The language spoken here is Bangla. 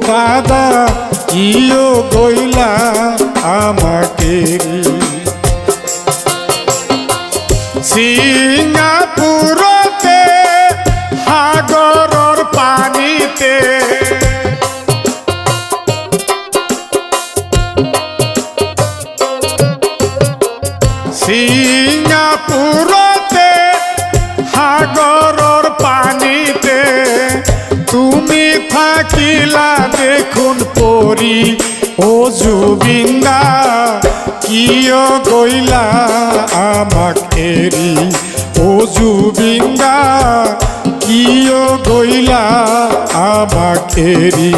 দাদা কিও গইলা আমাকে সিঙ্গাপুরতে সাগরর পানিতে সিঙ্গাপুরতে সাগরর পানিতে তুমি থাকিলা দেখুন পরি ও জুবিন্দা কিয় গইলা আমাক এরি ও জুবিন্দা কিয় গইলা আমাক এরি